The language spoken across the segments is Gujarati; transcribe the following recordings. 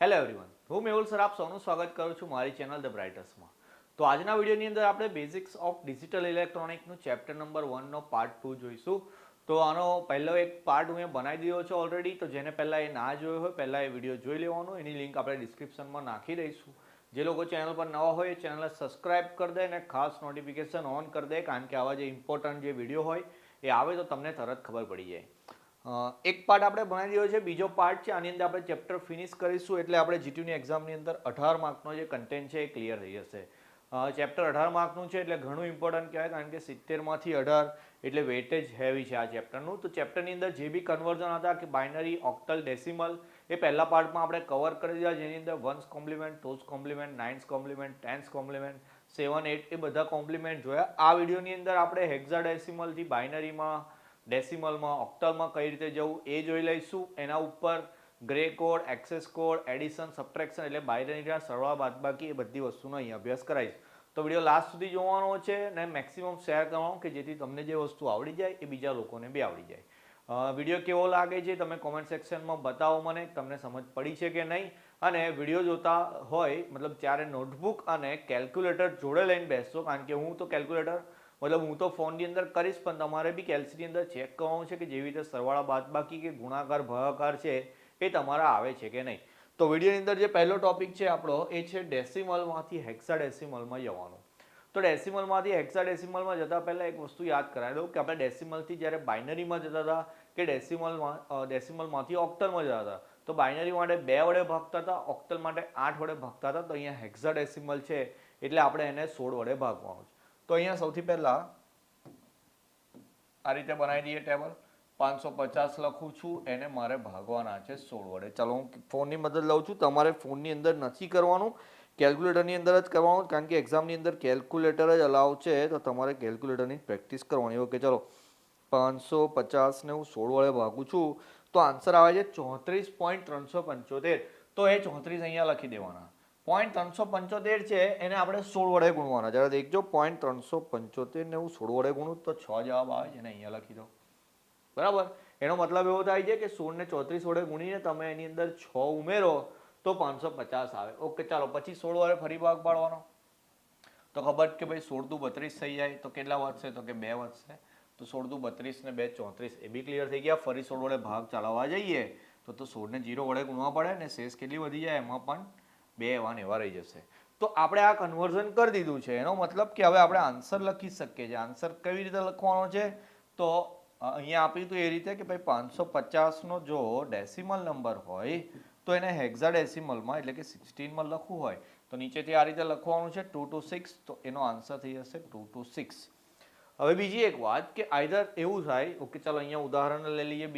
હેલો એવરીવન, હું મેહુલ સર આપ સૌનું સ્વાગત કરું છું મારી ચેનલ ધ બ્રાઇટર્સમાં. તો આજના વિડીયોની અંદર આપણે બેઝિક્સ ઓફ ડિજિટલ ઇલેક્ટ્રોનિકનું ચેપ્ટર નંબર 1નો પાર્ટ 2 જોઈશું. તો આનો પહેલો એક પાર્ટ હું બનાવી દીધો છે ઓલરેડી. તો જેને પહેલાં એ ના જોયો હોય પહેલાં એ વિડીયો જોઈ લેવાનો. એની લિંક આપણે ડિસ્ક્રિપ્શનમાં નાખી દઈશું. જે લોકો ચેનલ પર નવા હોય એ ચેનલને સબસ્ક્રાઇબ કરી દે અને ખાસ નોટિફિકેશન ઓન કરી દે, કારણ કે આવા જે ઇમ્પોર્ટન્ટ જે વિડીયો હોય એ આવે તો તમને તરત ખબર પડી જાય. એક પાર્ટ આપણે બનાવી દીધો છે, બીજો પાર્ટ છે. આની અંદર આપણે ચેપ્ટર ફિનિશ કરીશું એટલે આપણે જીટીયુની એક્ઝામની અંદર 18 માર્કનો જે કન્ટેન્ટ છે એ ક્લિયર થઈ જશે. ચેપ્ટર 18 માર્કનું છે એટલે ઘણું ઇમ્પોર્ટન્ટ કહેવાય, કારણ કે 70માંથી 18 એટલે વેટેજ હેવી છે આ ચેપ્ટરનું. તો ચેપ્ટરની અંદર જે બી કન્વર્ઝન હતા કે બાઇનરી, ઓક્ટલ, ડેસિમલ એ પહેલા પાર્ટમાં આપણે કવર કરી દીધા, જેની અંદર ones complement, twos complement, nines complement, tens complement, 7, 8 એ બધા કોમ્પ્લિમેન્ટ જોયા. આ વિડીયોની અંદર આપણે હેક્સાડેસિમલથી બાઇનરીમાં, ડેસિમલમાં, ઓક્ટલમાં કઈ રીતે જવું એ જોઈ લઈશું. એના ઉપર grey code, access code, addition, subtraction એટલે બાઇનરીના સરવાળા બાદબાકી એ બધી વસ્તુનો અહીં અભ્યાસ કરાવીશ. તો વિડીયો લાસ્ટ સુધી જોવાનો છે અને મેક્સિમમ શેર કરવાનો કે જેથી તમને જે વસ્તુ આવડી જાય એ બીજા લોકોને બી આવડી જાય. વિડીયો કેવો લાગે છે તમે કોમેન્ટ સેક્શનમાં બતાવો મને, તમને સમજ પડી છે કે નહીં. અને વિડીયો જોતા હોય મતલબ ત્યારે નોટબુક અને કેલ્ક્યુલેટર જોડે લઈને બેસજો, કારણ કે હું તો કેલ્ક્યુલેટર હું તો ફોનની અંદર કરીશ, પણ તમારે બી કેલ્સીની અંદર ચેક કરવાનું છે કે જેવી રીતે સરવાળા બાદબાકી કે ગુણાકાર ભાગાકાર છે એ તમારા આવે છે કે નહીં. તો વિડીયોની અંદર જે પહેલો ટોપિક છે આપણો એ છે ડેસિમલમાંથી હેક્સાડેસિમલમાં જવાનું. તો ડેસિમલમાંથી હેક્સાડેસિમલમાં જતાં પહેલાં એક વસ્તુ યાદ કરાવી દઉં કે આપણે ડેસિમલથી જ્યારે બાઇનરીમાં જતા હતા કે ડેસિમલમાંથી ઓક્ટલમાં જતા હતા, તો બાઇનરી માટે 2 વડે ભાગતા હતા, ઓક્ટલ માટે 8 વડે ભાગતા હતા. તો અહીંયા હેક્સાડેસિમલ છે એટલે આપણે એને 16 વડે ભાગવાનું છે. તો અહીંયા સૌથી પહેલા આ રીતે બનાવી દઈએ ટેબલ. 550 લખું છું, એને મારે ભાગવાના છે 16 વડે. ચાલો હું ફોનની મદદ લઉં છું, તમારે ફોનની અંદર નથી કરવાનું, કેલ્ક્યુલેટરની અંદર જ કરવાનું, કારણ કે એક્ઝામની અંદર કેલ્ક્યુલેટર જ અલાવ છે. તો તમારે કેલ્ક્યુલેટરની પ્રેક્ટિસ કરવાની. ઓકે, ચલો 550 ને હું 16 વડે ભાગું છું તો આન્સર આવે છે 34.375. તો એ 34 અહીંયા લખી દેવાના. 0.375 છે એને આપણે 16 વડે ગુણવાના. જરા દેખજો, 0.375 ને હું 16 વડે ગુણું તો 6 જવાબ આવે છે ને અહીંયા લખી દો. બરાબર, એનો મતલબ એવો થાય છે કે 16 ને 34 વડે ગુણીને તમે એની અંદર 6 ઉમેરો તો 550 આવે. ઓકે, ચાલો પછી 16 વડે ફરી ભાગ પાડવાનો. તો ખબર કે ભાઈ 16 દુ 32 થઈ જાય તો કેટલા વધશે, તો કે 2 વધશે. તો 16 દુ 32 ને 2 34 એ બી ક્લિયર થઈ ગયા. ફરી 16 વડે ભાગ ચલાવવા જઈએ તો 16 ને 0 વડે ગુણવા પડે ને શેષ કેટલી વધી જાય, એમાં પણ 2 એવા રહી જશે. તો આપણે આ કન્વર્ઝન કરી દીધું છે. એનો મતલબ કે હવે આપણે આન્સર લખી શકીએ છીએ. આન્સર કેવી રીતે લખવાનો છે, તો અહીંયા આપ્યું હતું એ રીતે કે ભાઈ 550નો જો ડેસિમલ નંબર હોય તો એને હેક્સાડેસિમલમાં એટલે કે 16માં લખવું હોય તો નીચેથી આ રીતે લખવાનું છે 2 to 6. તો એનો આન્સર થઈ જશે 2 to 6. હવે બીજી એક વાત કે આઈધર એવું થાય. ઓકે, ચાલો અહીંયા ઉદાહરણ લઈ લઈએ.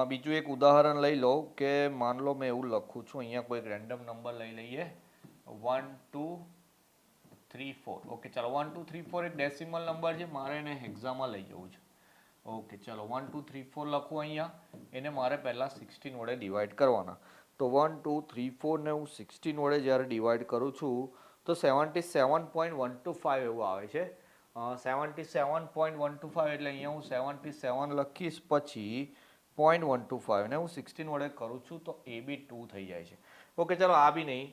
બીજું એક ઉદાહરણ લઈ લો કે માન લો મેં એવું લખું છું, અહીંયા કોઈ રેન્ડમ નંબર લઈ લઈએ 1 2 3 4. ઓકે, ચાલો 1 2 3 4 એક ડેસિમલ નંબર છે, મારે એને હેક્સામાં લઈ જવું છે. ઓકે, ચાલો 1 2 3 4 લખું અહીંયા. એને મારે પહેલા 16 વડે ડિવાઈડ કરવાના. તો 1 2 3 4 ને હું 16 વડે જ્યારે ડિવાઈડ કરું છું તો 77.125 એવું આવે છે. 77.125 એટલે અહીંયા હું 77 લખીશ, પછી 0.125 ને હું 16 વડે કરું છું તો એ બી 2 થઈ જાય છે. ઓકે, ચાલો આ બી નહીં,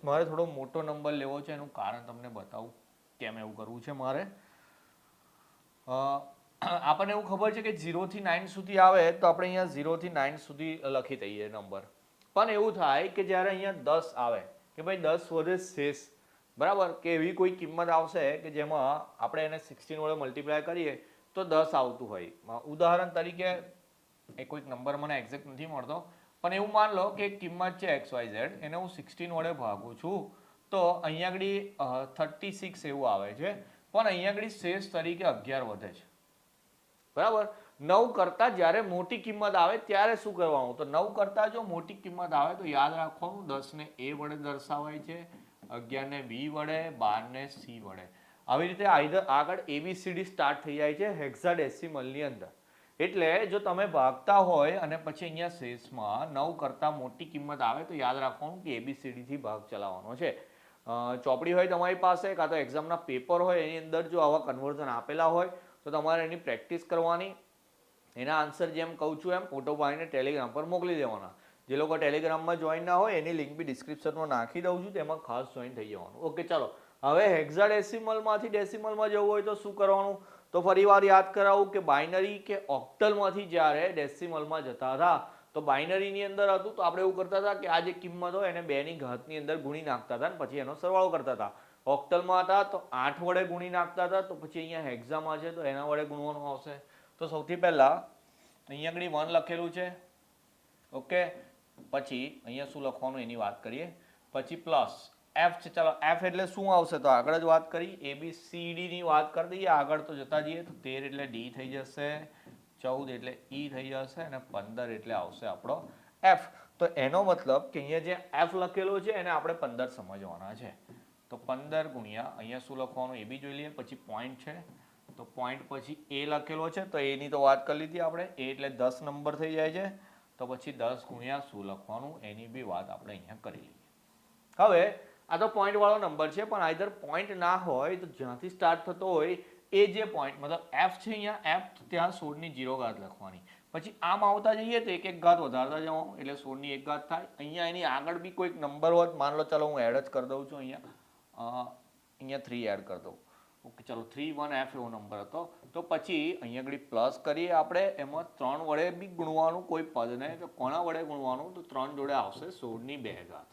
મારે થોડો મોટો નંબર લેવો છે. એનું કારણ તમને બતાવું કેમ એવું કરવું છે મારે. આપણને એવું ખબર છે કે 0 થી 9 સુધી આવે તો આપણે અહીંયા 0 થી 9 સુધી લખી દઈએ નંબર. પણ એવું થાય કે જ્યારે અહીંયા 10 આવે કે ભાઈ 10 વડે શેષ, બરાબર, કે એવી કોઈ કિંમત આવશે કે જેમાં આપણે એને 16 વડે મલ્ટીપ્લાય કરીએ તો 10 આવતું હોય. ઉદાહરણ તરીકે એ કોઈક નંબર મને એક્ઝેક્ટ નથી મળતો, પણ એવું માન લો કે એક કિંમત છે XYZ, એને હું 16 વડે ભાગું છું તો અહીંયા આગળ 36 એવું આવે છે, પણ અહીંયા આગળ શેષ તરીકે 11 વધે છે. બરાબર, 9 કરતા જ્યારે મોટી કિંમત આવે ત્યારે શું કરવાનું, તો 9 કરતા જો મોટી કિંમત આવે તો યાદ રાખવાનું 10 ને A વડે દર્શાવાય છે, 11 ને B વડે, 12 ને C વડે. આવી રીતે આગળ ABCD સ્ટાર્ટ થઈ જાય છે હેક્સાડેસિમલની અંદર. એટલે જો તમે ભાગતા હોય અને પછી અહીંયા શેષમાં 9 કરતા મોટી કિંમત આવે તો યાદ રાખવાનું કે ABCD થી ભાગ ચલાવવાનો છે. ચોપડી હોય તમારી પાસે કાં તો એક્ઝામના પેપર હોય એની અંદર જો આવા કન્વર્ઝન આપેલા હોય તો તમારે એની પ્રેક્ટિસ કરવાની. એના આન્સર જેમ કહું છું એમ ફોટો પાડીને ટેલિગ્રામ પર મોકલી દેવાના. જે લોકો ટેલિગ્રામમાં જોઈન ના હોય એની લિંક બી ડિસ્ક્રિપ્શનમાં નાખી દઉં છું, તેમાં ખાસ જોઈન થઈ જવાનું. ઓકે, ચાલો હવે હેક્સાડેસિમલમાંથી ડેસિમલમાં જવું હોય તો શું કરવાનું? તો ફરીવાર યાદ કરાવું કે બાઇનરી કે ઓક્ટલમાંથી જ્યારે ડેસિમલમાં જતા હતા તો બાઇનરીની અંદર હતું તો આપણે એવું કરતા હતા કે આ જે કિંમત હોય એને 2 ની ઘાતની અંદર ગુણી નાખતા હતા ને પછી એનો સરવાળો કરતા હતા. ઓક્ટલમાં હતા તો 8 વડે ગુણી નાખતા હતા, તો પછી અહીંયા હેક્સામાં છે તો એના વડે ગુણવાનું આવશે. તો સૌથી પહેલા અહીંયા આગળ 1 લખેલું છે. ઓકે, પછી અહીંયા શું લખવાનું એની વાત કરીએ. પછી પ્લસ એફ છે. ચાલો એફ એટલે શું આવશે તો આગળ જ વાત કરી, ABCD ની વાત કરી દઈએ. આગળ તો જતા જઈએ તો 13 એટલે D થઈ જશે, 14 એટલે E થઈ જશે અને 15 એટલે આવશે આપણો F. તો એનો મતલબ કે અહીંયા જે F લખેલો છે એને આપણે 15 સમજવાના છે. તો 15 ગુણ્યા અહીંયા શું લખવાનું એ બી જોઈ લઈએ. પછી પોઈન્ટ છે તો પોઈન્ટ પછી A લખેલો છે તો એની તો વાત કરી લીધી આપણે. A એટલે 10 નંબર થઈ જાય છે. તો પછી 10 ગુણ્યા શું લખવાનું એની બી વાત આપણે અહીંયા કરી લઈએ. હવે આ તો પોઈન્ટ વાળો નંબર છે, પણ આઈધર પોઈન્ટ ના હોય તો જ્યાંથી સ્ટાર્ટ થતો હોય એ જે પોઈન્ટ મતલબ F છે અહીંયા F ત્યાં 16 ની 0 ઘાત લખવાની. પછી આમ આવતા જઈએ તો એક ઘાત વધારતા જવાનું એટલે 16 ની 1 ઘાત થાય. અહીંયા એની આગળ બી કોઈક નંબર હોત, માન લો ચાલો હું એડ જ કરી દઉં છું. અહીંયા 3 એડ કરી દઉં. ઓકે, ચાલો 31F એવો નંબર હતો. તો પછી અહીંયા આગળ પ્લસ કરીએ આપણે, એમાં 3 વડે બી ગુણવાનું કોઈ પદને. તો કોના વડે ગુણવાનું? તો 3 જોડે આવશે 16 ની 2 ઘાત.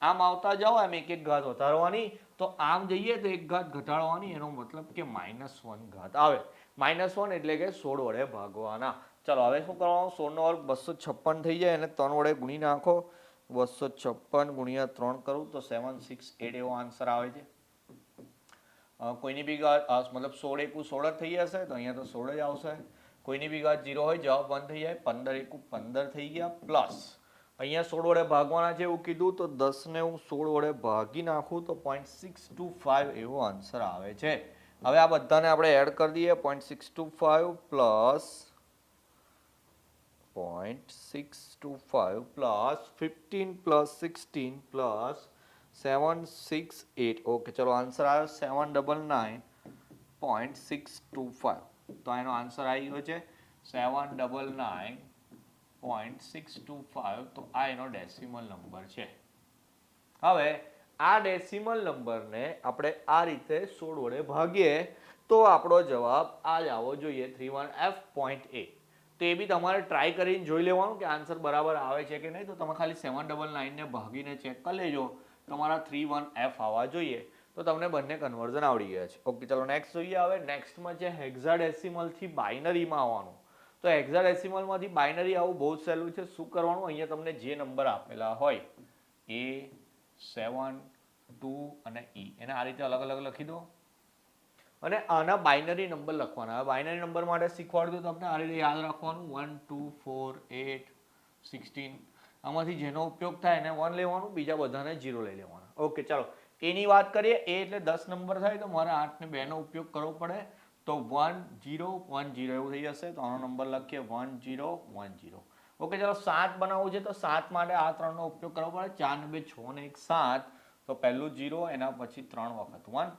આમ આવતા જાઓ એમ એક ઘાત વધારવાની, તો આમ જઈએ તો 1 ઘાત ઘટાડવાની. એનો મતલબ કે -1 ઘાત આવે. -1 એટલે કે 16 વડે ભાગવાના. ચાલો હવે શું કરવાનું? 16 નો વર્ગ 256 થઈ જાય અને 3 વડે ગુણી નાખો. 256 ગુણ્યા 3 કરું તો 768 એવો આન્સર આવે છે. કોઈની બી ઘાત મતલબ 16 એકુ 16 થઈ જશે તો અહીંયા તો 16 જ આવશે. કોઈની બી ઘાત 0 હોય જવાબ 1 થઈ જાય. 15 એકુ 15 થઈ ગયા. પ્લસ અહીંયા 16 વડે ભાગવાના છે એવું કીધું તો 10 ને હું 16 વડે ભાગી નાખું તો 0.625 એવો આન્સર આવે છે. હવે આ બધાને આપણે એડ કરી દઈએ. 0.625 plus 0.625 plus 15 plus 16 plus 768. Okay, ચલો આન્સર આવ્યો 799.625. તો એનો આન્સર આવી ગયો છે 799.625. તો આ એનો ડેસિમલ નંબર છે. હવે આ ડેસિમલ નંબરને આપણે આ રીતે 16 વડે ભાગીએ તો આપણો જવાબ આ જ આવવો જોઈએ 31F.A. તો એ બી તમારે ટ્રાય કરીને જોઈ લેવાનું કે આન્સર બરાબર આવે છે કે નહીં. તો તમે ખાલી 799 ને ભાગીને ચેક કરી લેજો, તમારા 31F આવવા જોઈએ. તો તમને બંને કન્વર્ઝન આવડી ગયા છે. ઓકે, ચાલો નેક્સ્ટ જોઈએ. હવે નેક્સ્ટમાં છે હેક્સાડેસિમલથી બાઇનરીમાં આવવાનું. તો હેક્સાડેસિમલમાંથી બાઇનરી આવું બહુ જ સહેલું છે. શું કરવાનું? અહીંયા તમને જે નંબર આપેલા હોય A, 7, 2 અને E એને આ રીતે અલગ અલગ લખી દો અને આના બાઇનરી નંબર લખવાના. બાઇનરી નંબર માટે શીખવાડ્યું તમને આ રીતે યાદ રાખવાનું. 1, 2, 4, 8, 16. આમાંથી જેનો ઉપયોગ થાય એને 1 લેવાનું, બીજા બધાને 0 લઈ લેવાના. ઓકે, ચાલો એની વાત કરીએ. A એટલે 10 નંબર થાય તો મારે 8 ને 2 નો ઉપયોગ કરવો પડે. તો 1 0 1 0 એવું થઈ જશે. તો આનો નંબર લખીએ 1 0 1 0. ઓકે, ચાલો 7 બનાવવું છે તો 7 માટે આ 3 નો ઉપયોગ કરવો પડે. 4 ને 2 6 ને 1 7. તો પહેલું 0 એના પછી 3 વખત 1.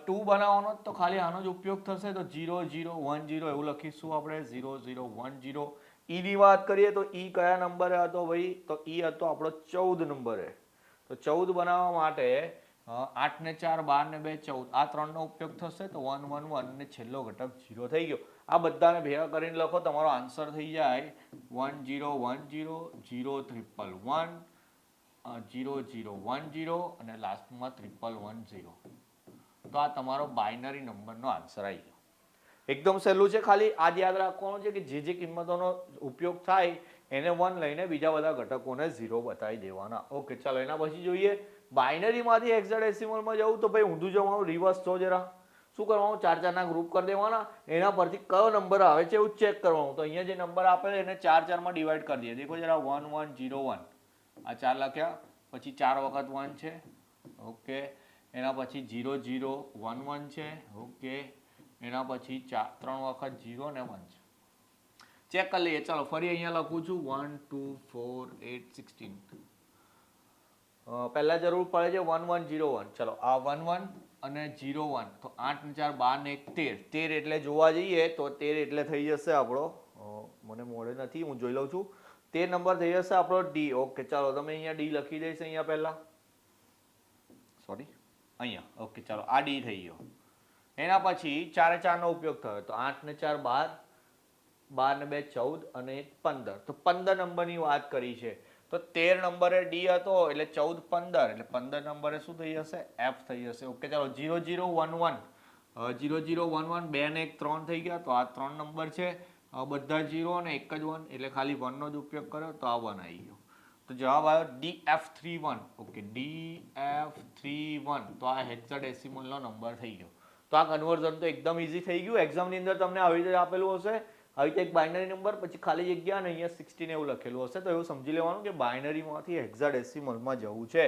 2 બનાવવાનો તો ખાલી આનો જ ઉપયોગ થશે. તો 0 0 1 0 એવું લખીશું આપણે. 0 0 1 0. E ની વાત કરીએ તો E કયા નંબરે હતો ભાઈ? તો E હતો આપણો 14 નંબરે. તો 14 બનાવવા માટે 8 ને 4 12 ને 2 14. આ 3 નો ઉપયોગ થશે તો 1 1 1 ને છેલ્લો ઘટક 0 થઈ ગયો. આ બધાને ભેગા કરીને લખો, તમારો આન્સર થઈ જાય 1 0 1 0 0 1 1 0 0 1 0 અને લાસ્ટમાં 1 1 0. તો આ તમારો બાઇનરી નંબરનો આન્સર આવી ગયો. એકદમ સહેલું છે. ખાલી આ યાદ રાખવાનું છે કે જે કિંમતોનો ઉપયોગ થાય એને 1 લઈને બીજા બધા ઘટકોને 0 બતાવી દેવાના. ઓકે, ચાલો એના પછી જોઈએ. બાઇનરીમાંથી હેક્સાડેસિમલમાં જવું તો ભાઈ ઊંધું જવાનું, રિવર્સ છો જરા. શું કરવાનું? 4 4 ના ગ્રુપ કરી દેવાના. એના પરથી કયો નંબર આવે છે એવું ચેક કરવાનું. તો અહીંયા જે નંબર આપેલો એને 4 4 માં ડિવાઈડ કરી દઈએ. દેખો જરા 1 1 0 1. આ 4 લખ્યા. પછી 4 વખત 1 છે. ઓકે, એના પછી 0 0 1 1 છે. ઓકે, એના પછી 3 વખત 0 ને 1 છે. ચેક કરી લઈએ. ચાલો ફરી અહીંયા લખું છું 1 2 4 8 16. પહેલા જરૂર પડે છે 1 1 0 1. ચલો આ 1 1 અને 0 1. તો 8 ને 4 12 ને 1 13. 13 એટલે જોવા જઈએ તો 13 એટલે થઈ જશે આપણો, મને મોડે નથી હું જોઈ લઉં છું. 13 નંબર થઈ જશે આપણો ડી. ઓકે ચાલો તમે અહીંયા ડી લખી દઈશ અહીંયા પહેલા, સોરી અહીંયા. ઓકે ચાલો આ ડી થઈ ગયો. એના પછી 4 4 નો ઉપયોગ થયો તો 8 ને 4 12, 12 ને 2 14 અને 1 15. તો 15 નંબરની વાત કરી છે. તો 13 નંબરે ડી હતો એટલે 14 15 એટલે 15 નંબરે શું થઈ જશે? એફ થઈ જશે. ઓકે ચાલો 0 0 1 1 0 0 1 1 2 ને 1 3 થઈ ગયા. તો આ 3 નંબર છે, બધા 0 અને એક જ 1 એટલે ખાલી 1 નો જ ઉપયોગ કર્યો તો આ 1 આવી ગયો. તો જવાબ આવ્યો DF31. Okay DF31. તો આ હેક્સાડેસિમલ નો નંબર થઈ ગયો. તો આ કન્વર્ઝન તો એકદમ ઈઝી થઈ ગયું. એક્ઝામની અંદર તમને આવી રીતે આપેલું હશે, આવી રીતે એક બાઇનરી નંબર પછી ખાલી જગ્યા અને અહીંયા 16 એવું લખેલું હશે. તો એવું સમજી લેવાનું કે બાઇનરીમાંથી હેક્સાડેસિમલમાં જવું છે.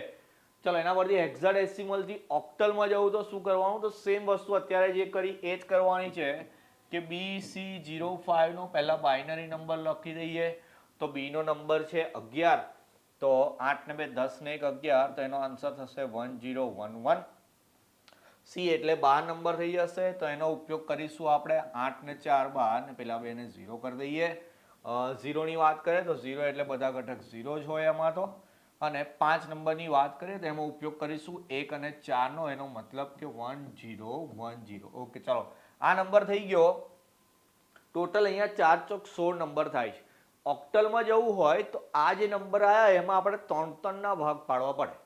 ચલો એના પરથી હેક્સાડેસિમલથી ઓક્ટલમાં જવું તો શું કરવાનું? તો સેમ વસ્તુ અત્યારે જે કરી એ જ કરવાની છે કે BC05 નો પહેલા બાઇનરી નંબર લખી દઈએ. તો B નો નંબર છે 11. તો 8 ને 2 10 ને 1 11. તો એનો આન્સર થશે 1011. C એટલે 12 નંબર થઈ જશે. તો એનો ઉપયોગ કરીશું આપણે 8 ને 4 12 ને પેલા બે ને 0 કરી દઈએ. 0 ની વાત કરીએ તો 0 એટલે બધા ઘટક 0 જ હોય એમાં તો. અને 5 નંબરની વાત કરીએ તો એમાં ઉપયોગ કરીશું 1 અને 4 નો, એનો મતલબ કે 1010. ઓકે ચાલો આ નંબર થઈ ગયો. ટોટલ અહીંયા 4 ચોક 16 નંબર થાય છે. ઓક્ટલમાં જવું હોય તો આ જે નંબર આવ્યા એમાં આપણે 3 3 ના ભાગ પાડવા પડે.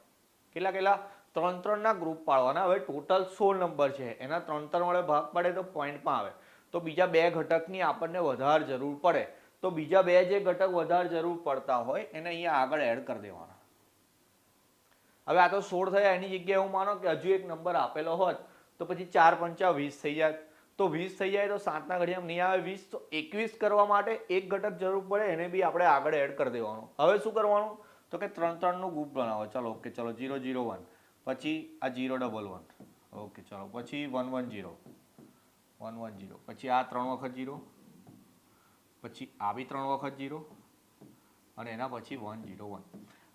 કેટલા કેટલા? 3 3 ના ગ્રુપ પાડવાના. હવે ટોટલ 16 નંબર છે, એના 3 3 વડે ભાગ પાડે તો પોઈન્ટમાં આવે. તો બીજા બે ઘટકની આપણને વધારે જરૂર પડે. તો બીજા બે જે ઘટક વધારે જરૂર પડતા હોય એને અહીંયા આગળ એડ કરી દેવાના. હવે આ તો 16 થયા, એની જગ્યાએ હું માનો કે હજુ એક નંબર આપેલો હોત તો પછી 4 5 20 થઈ જાય. તો 20 થઈ જાય તો 7 ના ઘડિયામાં નહીં આવે 20. તો 21 કરવા માટે એક ઘટક જરૂર પડે, એને બી આપણે આગળ એડ કરી દેવાનું. હવે શું કરવાનું? તો કે 3 3 નું ગ્રુપ બનાવો. ચલો ઓકે ચલો 0 0 1 પછી આ 0 1 1. ઓકે ચલો પછી 1 1 0 1 1 0 પછી આ 3 વખત 0 પછી આ બી 3 વખત 0 અને એના પછી 1 0 1.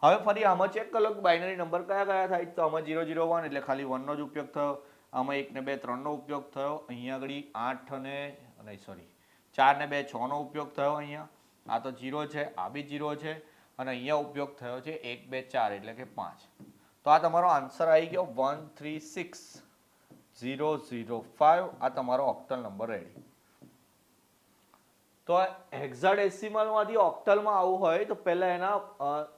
હવે ફરી આમાં ચેક કરો બાઇનરી નંબર કયા કયા થાય. તો આમાં 0 0 1 એટલે ખાલી 1 નો જ ઉપયોગ થયો. આમાં 1 ને 2 3 નો ઉપયોગ થયો. અહીંયા આગળ 8 અને સોરી 4 ને 2 6 નો ઉપયોગ થયો. અહીંયા આ તો 0 છે, આ બી 0 છે અને અહીંયા ઉપયોગ થયો છે 1 2 4 એટલે કે 5. તો આ તમારો આન્સર આવી ગયો 136005. આ તમારો ઓક્ટલ નંબર રેડી. તો હેક્સાડેસિમલમાંથી ઓક્ટલમાં આવવું હોય તો પહેલા એના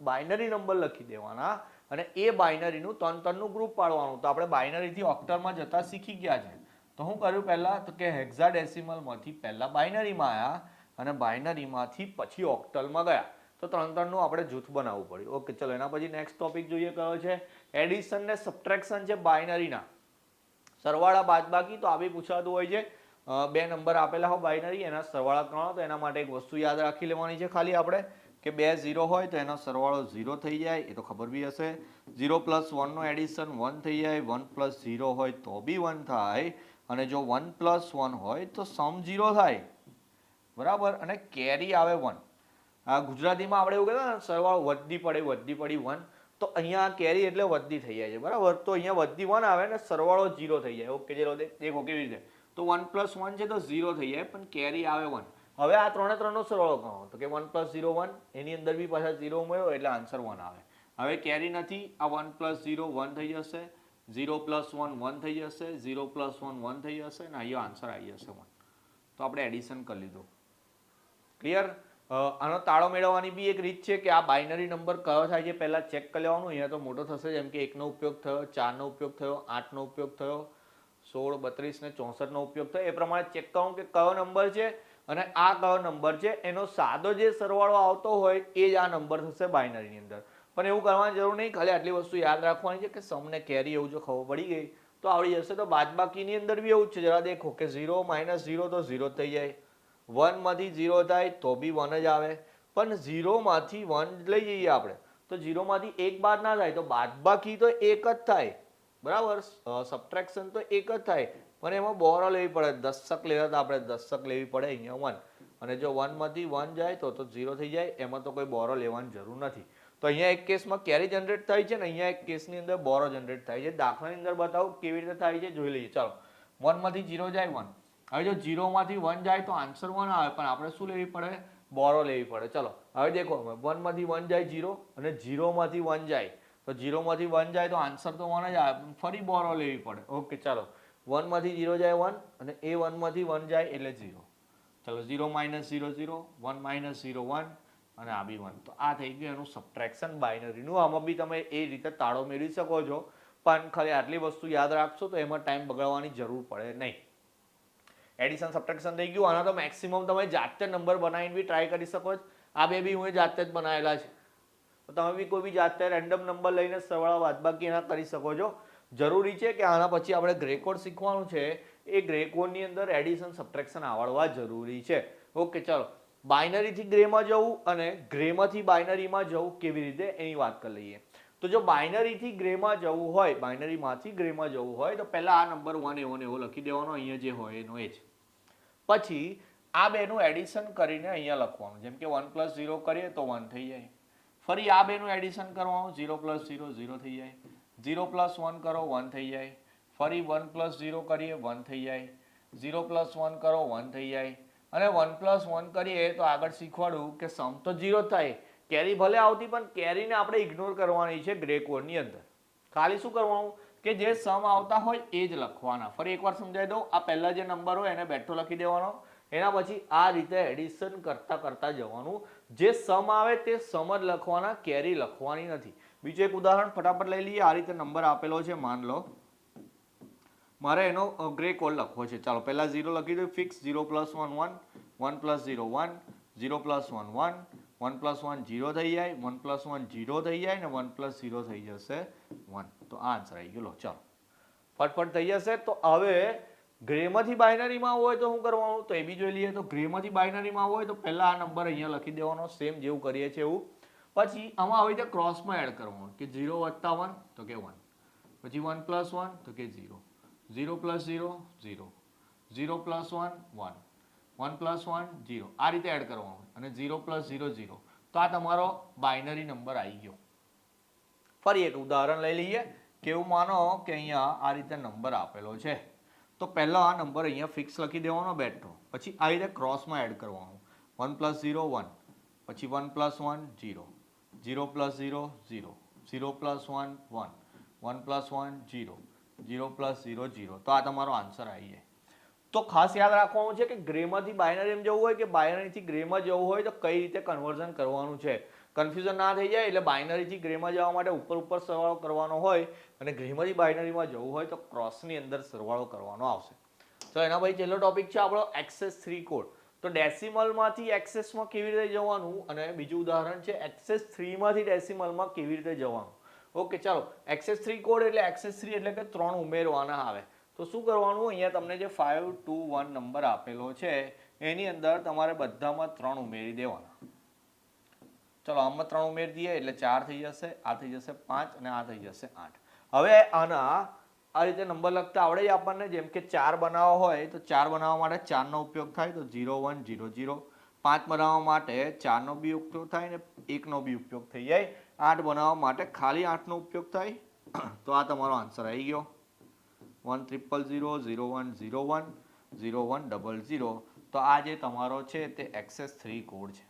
બાઇનરી નંબર લખી દેવાના અને એ બાઇનરીનું 3 3 નું ગ્રુપ પાડવાનું. તો આપણે બાઇનરીથી ઓક્ટલમાં જતા શીખી ગયા છે. તો શું કર્યું પહેલા? તો કે હેક્સાડેસિમલમાંથી પહેલા બાઇનરીમાં આવ્યા અને બાઇનરીમાંથી પછી ઓક્ટલમાં ગયા. તો 3 3 નું આપણે જૂથ બનાવવું પડ્યું. ઓકે ચલો એના પછી નેક્સ્ટ ટોપિક જોઈએ કયો છે? એડિશન ને સબટ્રેક્શન છે બાઇનરીના. સરવાળા બાદબાકી તો આ બી પૂછાતું હોય છે. બે નંબર આપેલા હોય બાઇનરી, એના સરવાળા 3. તો એના માટે એક વસ્તુ યાદ રાખી લેવાની છે ખાલી આપણે કે 2 0 હોય તો એનો સરવાળો 0 થઈ જાય, એ તો ખબર બી હશે. 0 + 1 નો એડિશન 1 થઈ જાય. 1 + 0 હોય તો બી 1 થાય અને જો 1 + 1 હોય તો સમ 0 થાય. બરાબર. અને કેરી આવે 1. ગુજરાતીમાં આપણે એવું કહેતા ને સરવાળો વધતી પડી 1. તો અહીંયા કેરી એટલે વધતી થઈ જાય છે. બરાબર. તો અહીંયા વધતી 1 આવે ને સરવાળો 0 થઈ જાય. ઓકે ચલો દેખો કેવી રીતે. તો 1 + 1 છે તો 0 થઈ જાય પણ કેરી આવે 1. હવે આ 3 3 નો સરવાળો ગણો તો કે 1 + 0 1, એની અંદર બી પાછા 0 ઉમેરો એટલે આન્સર 1 આવે. હવે કેરી નથી, આ 1 + 0 1 થઈ જશે, 0 + 1 1 થઈ જશે, 0 + 1 1 થઈ જશે અને અહીંયા આન્સર આવી જશે 1. તો આપણે એડિશન કરી લીધું. ક્લિયર? આનો તાળો મેળવવાની બી એક રીત છે કે આ બાઇનરી નંબર કયો થાય છે પહેલા ચેક કરી લેવાનું. અહીંયા તો મોટો થશે જેમ કે 1 નો ઉપયોગ થયો, 4 નો ઉપયોગ થયો, 8 નો ઉપયોગ થયો, 16 32 ને 64 નો ઉપયોગ થયો. એ પ્રમાણે ચેક કરું કે કયો નંબર છે અને આ કયો નંબર છે. એનો સાદો જે સરવાળો આવતો હોય એ જ આ નંબર થશે બાઇનરીની અંદર. પણ એવું કરવાની જરૂર નહીં, ખાલી આટલી વસ્તુ યાદ રાખવાની છે કે સમ ને કેરી એવું જો ખબર પડી ગઈ તો આવડી જશે. તો બાદબાકીની અંદર બી એવું જ છે. જરા દેખો કે 0 - 0 તો 0 થઈ જાય, 1 માંથી 0 થાય તો બી 1 જ આવે. પણ 0 માંથી 1 લઈ જઈએ આપણે તો 0 માંથી 1 બાદ ના થાય તો બાદબાકી તો 1 જ થાય. બરાબર. સબટ્રેક્શન તો 1 જ થાય પણ એમાં બોરો લેવી પડે. દશક લેવા તો આપણે દશક લેવી પડે અહીંયા 1. અને જો 1 માંથી 1 જાય તો 0 થઈ જાય. એમાં તો કોઈ બોરો લેવાની જરૂર નથી. તો અહીંયા એક કેસમાં કેરી જનરેટ થાય છે ને અહીંયા એક કેસની અંદર બોરો જનરેટ થાય છે. દાખલાની અંદર બતાવું કેવી રીતે થાય છે જોઈ લઈએ. ચાલો 1 માંથી 0 જાય 1. હવે જો 0 માંથી 1 જાય તો આન્સર 1 આવે પણ આપણે શું લેવી પડે? બોરો લેવી પડે. ચલો હવે દેખો 1 માંથી 1 જાય 0 અને 0 માંથી 1 જાય તો 0 માંથી 1 જાય તો આન્સર તો 1 જ આવે, ફરી બોરો લેવી પડે. ઓકે ચાલો 1 માંથી 0 જાય 1 અને એ 1 માંથી 1 જાય એટલે 0. ચલો 0 માઇનસ 0 0, 1 માઇનસ 0 1 અને આ બી 1. તો આ થઈ ગયું એનું સબટ્રેક્શન બાઇનરીનું. આમાં બી તમે એ રીતે તાળો મેળવી શકો છો, પણ ખાલી આટલી વસ્તુ યાદ રાખશો તો એમાં ટાઈમ બગાડવાની જરૂર પડે નહીં. એડિશન સબટ્રેક્શન થઈ ગયું. આના તો મેક્સિમમ તમે જાતે નંબર બનાવીને બી ટ્રાય કરી શકો છો. આ બે બી હું જાતે જ બનાવેલા છે. તો તમે બી કોઈ બી જાતે રેન્ડમ નંબર લઈને સરવાળા બાદબાકી એના કરી શકો છો. જરૂરી છે કે આના પછી આપણે ગ્રે કોડ શીખવાનું છે, એ ગ્રે કોડની અંદર એડિશન સબટ્રેક્શન આવડવા જરૂરી છે. ઓકે ચાલો બાઇનરીથી ગ્રેમાં જવું અને ગ્રેમાંથી બાઇનરીમાં જવું કેવી રીતે એની વાત કરી લઈએ. તો જો બાઇનરીથી ગ્રેમાં જવું હોય, બાઇનરીમાંથી ગ્રેમાં જવું હોય તો પહેલા આ નંબર 1 એવો ને એવો લખી દેવાનો, અહીંયા જે હોય એનો એ જ. પછી આ બેનું એડિશન કરીને અહીંયા લખવાનું. જેમ કે 1 પ્લસ 0 કરીએ તો 1 થઈ જાય. ફરી આ બેનું એડિશન કરવાનું, 0 પ્લસ 0 0 થઈ જાય. 0 પ્લસ 1 કરો 1 થઈ જાય. ફરી 1 પ્લસ 0 કરીએ 1 થઈ જાય. 0 પ્લસ 1 કરો 1 થઈ જાય. અને 1 પ્લસ 1 કરીએ તો આગળ શીખવાડું કે સમ તો 0 થાય, કેરી ભલે આવતી પણ કેરીને આપણે ઇગ્નોર કરવાની છે ગ્રે કોડની અંદર. ખાલી શું કરવાનું કે જે સમ આવતા હોય એ જ લખવાના. ફરી એકવાર સમજાવી દઉં, આ પહેલા જે નંબર હોય એને બેઠો લખી દેવાનો, એના પછી આ રીતે એડિશન કરતા કરતા જવાનું. જે સમ આવે તે સમ જ લખવાના, કેરી લખવાની નથી. બીજું એક ઉદાહરણ ફટાફટ લઈ લઈએ. આ રીતે નંબર આપેલો છે, માન લો મારે એનો ગ્રે કોડ લખવો છે. ચાલો પહેલા 0 લખી દો fix. 0 plus 1 1, 1 plus 0 1, 0 plus 1 1, 1 plus 1 0 થઈ જાય, 1 પ્લસ 1 0 થઈ જાય ને 1 પ્લસ 0 થઈ જશે 1. તો આ આન્સર આવી ગયો. ચાલો ફટફટ થઈ જશે. તો હવે ગ્રેમાંથી બાઇનરીમાં હોય તો શું કરવાનું તો એ બી જોઈ લઈએ. તો ગ્રેમાંથી બાઇનરીમાં હોય તો પહેલા આ નંબર અહીંયા લખી દેવાનો, સેમ જેવું કરીએ છીએ એવું. પછી આમાં આવી રીતે ક્રોસમાં એડ કરવાનું કે 0 વત્તા 1 તો કે 1, પછી 1 પ્લસ 1 તો કે 0, 0 પ્લસ 0 0, 0 પ્લસ 1 1, 1 પ્લસ 1 0. આ રીતે એડ કરવાનું અને 0 પ્લસ 0 0. તો આ તમારો બાઇનરી નંબર આવી ગયો. ફરી એક ઉદાહરણ લઈ લઈએ. કેવું માનો કે અહીંયા આ રીતે નંબર આપેલો છે, તો પહેલા આ નંબર અહીંયા ફિક્સ લખી દેવાનો બેઠો, પછી આ રીતે ક્રોસમાં એડ કરવાનું. 1 પ્લસ 0 1, પછી 1 plus 1 0, 0 plus 0 0, 0 plus 1 1, 1 plus 1 0, 0 plus 0 0. તો આ તમારો આન્સર આવી જાય. તો ખાસ યાદ રાખવાનું છે કે ગ્રેમાંથી બાઇનરીમાં જવું હોય કે બાઇનરીથી ગ્રેમાં જવું હોય તો કઈ રીતે કન્વર્ઝન કરવાનું છે. કન્ફ્યુઝન ના થઈ જાય. એટલે બાઇનરીથી ગ્રેમાં જવા માટે ઉપર સરવાળો કરવાનો હોય અને ગ્રેમાંથી બાઇનરીમાં જવું હોય તો ક્રોસની અંદર સરવાળો કરવાનો આવશે. તો એના પછી છેલ્લો ટોપિક છે આપણો એક્સેસ 3 કોડ. તો ડેસિમલમાંથી એક્સેસમાં કેવી રીતે જવાનું અને બીજું ઉદાહરણ છે એક્સેસ 3 માંથી ડેસિમલમાં કેવી રીતે જવાનું. ઓકે ચાલો એક્સેસ 3 કોડ એટલે એક્સેસ 3 એટલે કે 3 ઉમેરવાના આવે. તો શું કરવાનું, અહીંયા તમને જે 5 2 1 નંબર આપેલો છે એની અંદર તમારે બધામાં 3 ઉમેરી દેવાના. ચલો આમાં 3 ઉમેરી દઈએ એટલે 4 થઈ જશે, આ થઈ જશે 5 અને આ થઈ જશે 8. હવે આના આ રીતે નંબર લખતા આવડે આપણને. જેમ કે 4 બનાવવા હોય તો 4 બનાવવા માટે 4 નો ઉપયોગ થાય તો 0 1 0 0. 5 બનાવવા માટે 4 નો બી ઉપયોગ થાય ને 1 નો બી ઉપયોગ થઈ જાય. 8 બનાવવા માટે ખાલી 8 નો ઉપયોગ થાય. તો આ તમારો આન્સર આવી ગયો. 1 0 0 0 1 0 1 0 1 0 0. તો આ જે તમારો છે તે એક્સેસ 3 કોડ છે.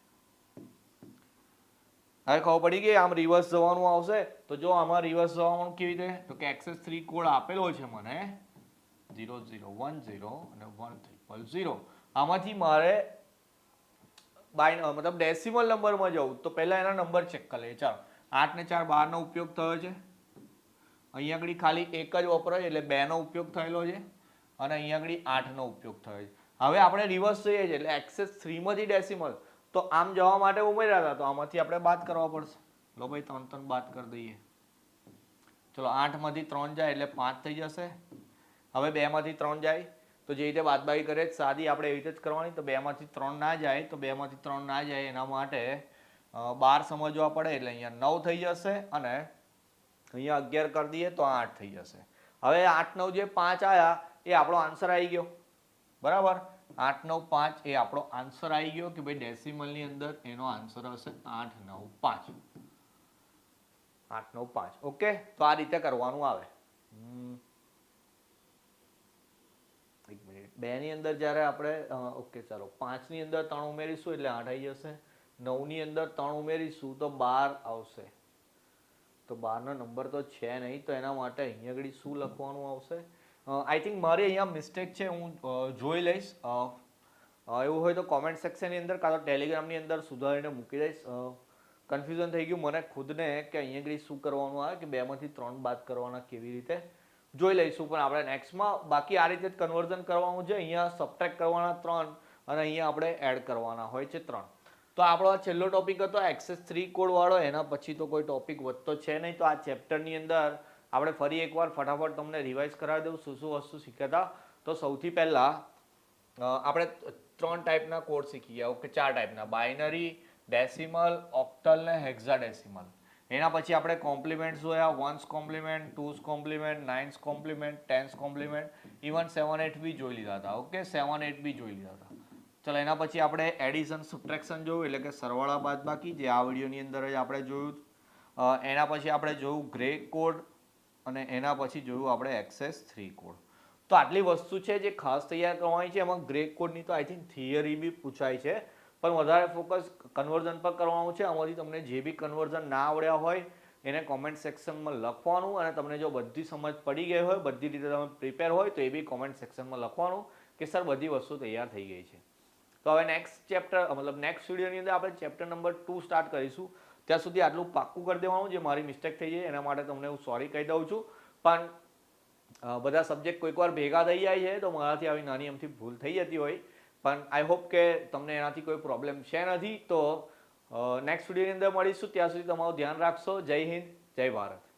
હવે ખબર પડી ગઈ. આમ રિવર્સ જવાનું આવશે. તો જો આમાં રિવર્સ જવાનું કેવી રીતે, તો કે એક્સેસ 3 કોડ આપેલો છે મને 0 0 1 0 અને 1 0 0. આમાંથી મારે મતલબ ડેસિમલ નંબરમાં જવું તો પહેલા એના નંબર ચેક કરી લઈએ. ચાલો 8 ને 4 12 નો ઉપયોગ થયો છે. અહીંયા આગળ ખાલી એક જ વપરાય એટલે 2 નો ઉપયોગ થયેલો છે અને અહીંયા આગળ 8 નો ઉપયોગ થયો છે. હવે આપણે રિવર્સ જઈએ છીએ એટલે એક્સેસ 3 માંથી ડેસિમલ તો આમ જવા માટે ઉમેર્યા હતા તો આમાંથી આપણે બાદ કરવા પડશે. લો ભાઈ 3 3 બાદ કરી દઈએ. ચલો 8 માંથી 3 જાય એટલે 5 થઈ જશે. હવે 2 માંથી 3 જાય તો જે રીતે બાદબાકી કરે સાદી આપણે એવી રીતે જ કરવાની. તો 2 માંથી 3 ના જાય તો 2 માંથી 3 ના જાય એના માટે 12 સમજવા પડે એટલે અહીંયા 9 થઈ જશે અને અહીંયા 11 કરી દઈએ તો 8 થઈ જશે. હવે 8 9 જે 5 આયા એ આપણો આન્સર આવી ગયો. બરાબર 8 9 5 એ આપણો આન્સર આવી ગયો કે ભાઈ ડેસિમલની અંદર એનો આન્સર હશે 8 9 5. 8 9 5. ઓકે તો આ રીતે કરવાનું આવે. એક મિનિટ 2ની અંદર જ્યારે આપણે ઓકે ચાલો 5ની અંદર 3 ઉમેરીશું એટલે 8 આવી જશે. 9ની અંદર 3 ઉમેરીશું તો 12 આવશે. તો 12નો નંબર તો છે નહીં, તો એના માટે અહીંયા આગળ શું લખવાનું આવશે? આઈ થિંક મારી અહીંયા મિસ્ટેક છે, હું જોઈ લઈશ. એવું હોય તો કોમેન્ટ સેક્શનની અંદર કાં તો ટેલિગ્રામની અંદર સુધારીને મૂકી દઈશ. કન્ફ્યુઝન થઈ ગયું મને ખુદને કે અહીંયા આગળ શું કરવાનું આવે, કે 2માંથી 3 બાદ કરવાના કેવી રીતે જોઈ લઈશું. પણ આપણે નેક્સ્ટમાં બાકી આ રીતે જ કન્વર્ઝન કરવાનું છે. અહીંયા સબટ્રેક્ટ કરવાના 3 અને અહીંયા આપણે એડ કરવાના હોય છે 3. તો આપણો આ છેલ્લો ટોપિક હતો એક્સેસ 3 કોડ વાળો. એના પછી તો કોઈ ટોપિક વધતો છે નહીં. તો આ ચેપ્ટરની અંદર આપણે ફરી એકવાર ફટાફટ તમને રિવાઇઝ કરાવી દઉં શું શું વસ્તુ શીખ્યા હતા. તો સૌથી પહેલાં આપણે 3 ટાઈપના કોડ શીખી ગયા. ઓકે, 4 ટાઈપના: બાઇનરી, ડેસિમલ, ઓક્ટલ ને હેક્સાડેસિમલ. એના પછી આપણે કોમ્પ્લિમેન્ટ જોયા: 1s compliment, 2s compliment, 9s compliment, 10s compliment, even 7, 8 બી જોઈ લીધા હતા. ઓકે, 7, 8 બી જોઈ લીધા હતા. ચલો, એના પછી આપણે એડિશન સબટ્રેક્શન જોયું, એટલે કે સરવાળા બાદબાકી, જે આ વિડીયોની અંદર જ આપણે જોયું. એના પછી આપણે જોયું ગ્રે કોડ, અને એના પછી જોયું આપણે એક્સેસ 3 કોડ. તો આટલી વસ્તુ છે જે ખાસ તૈયાર કરવાની છે. એમાં ગ્રે કોડની તો આઈ થિંક થિયરી બી પૂછાય છે, પણ વધારે ફોકસ કન્વર્ઝન પર કરવાનું છે. આમાંથી તમને જે બી કન્વર્ઝન ના આવડ્યા હોય એને કોમેન્ટ સેક્શનમાં લખવાનું, અને તમને જો બધી સમજ પડી ગઈ હોય, બધી રીતે તમે પ્રિપેર હોય, તો એ બી કોમેન્ટ સેક્શનમાં લખવાનું કે સર બધી વસ્તુ તૈયાર થઈ ગઈ છે. તો હવે નેક્સ્ટ ચેપ્ટર, મતલબ નેક્સ્ટ વિડીયોની અંદર આપણે ચેપ્ટર નંબર 2 સ્ટાર્ટ કરીશું. ત્યાં સુધી આટલું પાક્કું કરી દેવાનું. જે મારી મિસ્ટેક થઈ જાય એના માટે તમને હું સોરી કહી દઉં છું. પણ બધા સબ્જેક્ટ કોઈક વાર ભેગા થઈ જાય છે, તો મારાથી આવી નાની અમથી ભૂલ થઈ જતી હોય. પણ આઈ હોપ કે તમને એનાથી કોઈ પ્રોબ્લેમ છે નથી. તો નેક્સ્ટ વિડીયોની અંદર મળીશું. ત્યાં સુધી તમારું ધ્યાન રાખશો. જય હિન્દ, જય ભારત.